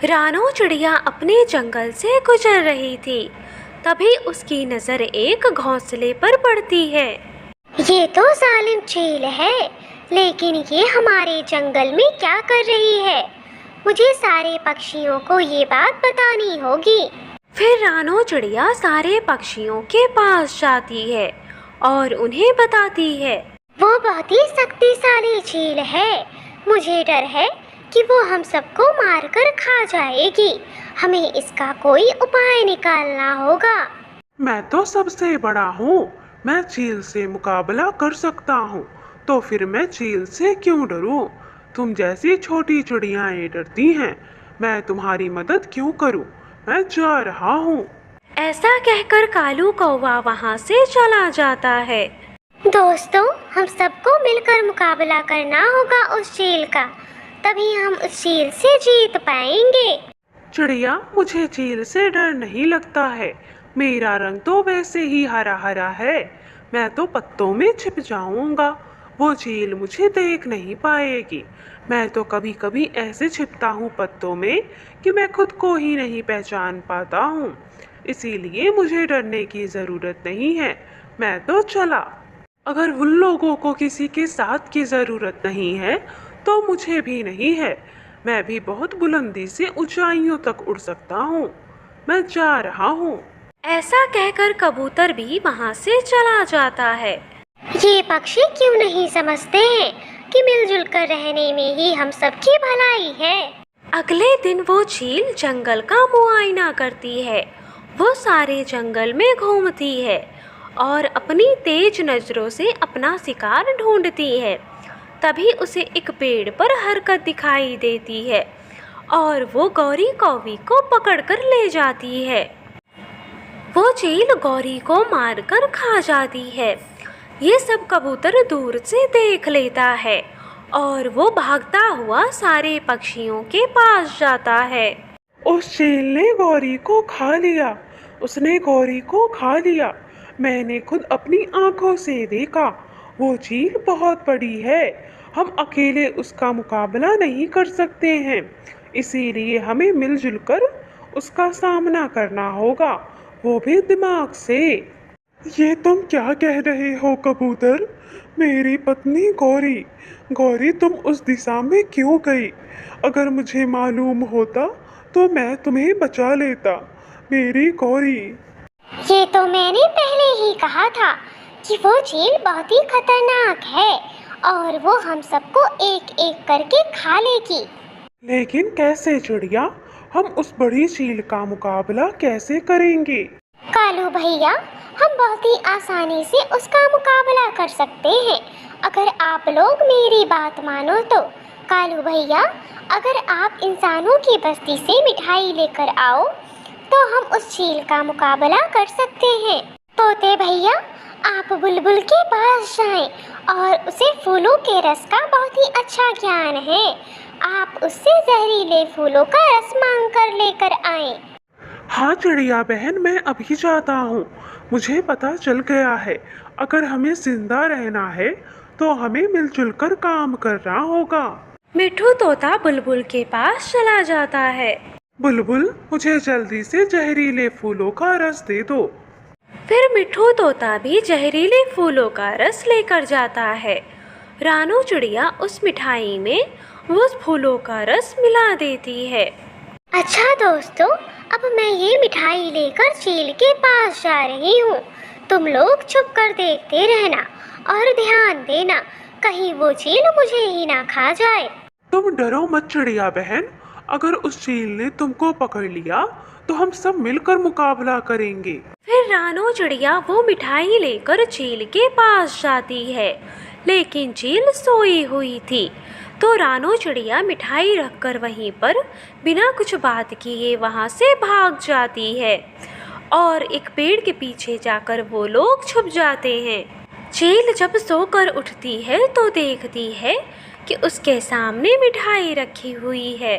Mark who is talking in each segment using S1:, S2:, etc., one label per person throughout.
S1: रानो चिड़िया अपने जंगल से गुजर रही थी। तभी उसकी नज़र एक घोंसले पर पड़ती है।
S2: ये तो जालिम चील है, लेकिन ये हमारे जंगल में क्या कर रही है? मुझे सारे पक्षियों को ये बात बतानी होगी।
S1: फिर रानो चिड़िया सारे पक्षियों के पास जाती है और उन्हें बताती है।
S2: वो बहुत ही शक्तिशाली चील है। मुझे डर है कि वो हम सबको मारकर खा जाएगी। हमें इसका कोई उपाय निकालना होगा।
S3: मैं तो सबसे बड़ा हूँ। मैं चील से मुकाबला कर सकता हूँ। तो फिर मैं चील से क्यों डरूं? तुम जैसी छोटी चिड़ियाएं डरती हैं। मैं तुम्हारी मदद क्यों करूं? मैं जा रहा हूँ।
S1: ऐसा कहकर कालू कौवा वहाँ से चला जाता है।
S2: दोस्तों, हम सबको मिलकर मुकाबला करना होगा उस चील का, तभी हम उस चील से जीत पाएंगे।
S3: चिड़िया, मुझे चील से डर नहीं लगता है। मेरा रंग तो वैसे ही हरा हरा है। मैं तो पत्तों में छिप जाऊंगा। वो चील मुझे देख नहीं पाएगी। मैं तो कभी कभी ऐसे छिपता हूँ पत्तों में कि मैं खुद को ही नहीं पहचान पाता हूँ। इसीलिए मुझे डरने की ज़रूरत नहीं है। मैं तो चला। अगर उन लोगों को किसी के साथ की ज़रूरत नहीं है तो मुझे भी नहीं है। मैं भी बहुत बुलंदी से ऊंचाइयों तक उड़ सकता हूँ। मैं जा रहा हूँ।
S1: ऐसा कहकर कबूतर भी वहाँ से चला जाता है।
S2: ये पक्षी क्यों नहीं समझते हैं कि मिलजुल कर रहने में ही हम सबकी भलाई है।
S1: अगले दिन वो चील जंगल का मुआयना करती है। वो सारे जंगल में घूमती है और अपनी तेज नज़रों से अपना शिकार ढूंढती है। तभी उसे एक पेड़ पर हरकत दिखाई देती है और वो गौरी कौवी को पकड़कर ले जाती है। वो चील गौरी को मारकर खा जाती है। ये सब कबूतर दूर से देख लेता है और वो भागता हुआ सारे पक्षियों के पास जाता है।
S3: उस चील ने गौरी को खा लिया। उसने गौरी को खा लिया। मैंने खुद अपनी आंखों से देखा। वो चील बहुत बड़ी है। हम अकेले उसका मुकाबला नहीं कर सकते हैं। इसीलिए हमें मिलजुल कर उसका सामना करना होगा, वो भी दिमाग से। ये तुम क्या कह रहे हो कबूतर? मेरी पत्नी गौरी, गौरी तुम उस दिशा में क्यों गई? अगर मुझे मालूम होता तो मैं तुम्हें बचा लेता। मेरी गौरी।
S2: ये तो मैंने पहले ही कहा था कि वो चील बहुत ही खतरनाक है और वो हम सबको एक एक करके खा लेगी।
S3: लेकिन कैसे चिड़िया? हम उस बड़ी चील का मुकाबला कैसे करेंगे?
S2: कालू भैया, हम बहुत ही आसानी से उसका मुकाबला कर सकते हैं, अगर आप लोग मेरी बात मानो तो। कालू भैया, अगर आप इंसानों की बस्ती से मिठाई लेकर आओ तो हम उस चील का मुकाबला कर सकते हैं। तोते भैया, आप बुलबुल के पास जाएं और उसे फूलों के रस का बहुत ही अच्छा ज्ञान है। आप उससे जहरीले फूलों का रस मांग कर लेकर आएं।
S3: हाँ चिड़िया बहन, मैं अभी जाता हूँ। मुझे पता चल गया है, अगर हमें जिंदा रहना है तो हमें मिलजुल कर काम करना होगा।
S1: मिठू तोता बुलबुल के पास चला जाता है।
S3: बुलबुल, मुझे जल्दी से जहरीले फूलों का रस दे दो।
S1: फिर मिठू तोता भी जहरीले फूलों का रस लेकर जाता है। रानो चिड़िया उस मिठाई में वो फूलों का रस मिला देती है।
S2: अच्छा दोस्तों, अब मैं ये मिठाई लेकर चील के पास जा रही हूँ। तुम लोग छुप कर देखते रहना और ध्यान देना, कहीं वो चील मुझे ही ना खा जाए।
S3: तुम डरो मत चिड़िया बहन। अगर उस चील ने तुमको पकड़ लिया तो हम सब मिलकर मुकाबला करेंगे।
S1: फिर रानो चिड़िया वो मिठाई लेकर चील के पास जाती है, लेकिन चील सोई हुई थी। तो रानो चिड़िया मिठाई रखकर वहीं पर बिना कुछ बात किए वहाँ से भाग जाती है और एक पेड़ के पीछे जाकर वो लोग छुप जाते हैं। चील जब सोकर उठती है तो देखती है कि उसके सामने मिठाई रखी हुई है।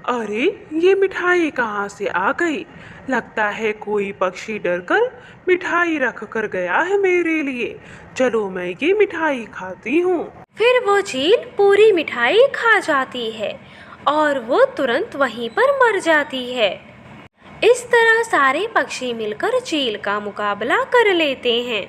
S3: अरे, ये मिठाई कहाँ से आ गई? लगता है कोई पक्षी डरकर मिठाई रख कर गया है मेरे लिए। चलो मैं ये मिठाई खाती हूँ।
S1: फिर वो चील पूरी मिठाई खा जाती है और वो तुरंत वहीं पर मर जाती है। इस तरह सारे पक्षी मिलकर चील का मुकाबला कर लेते हैं।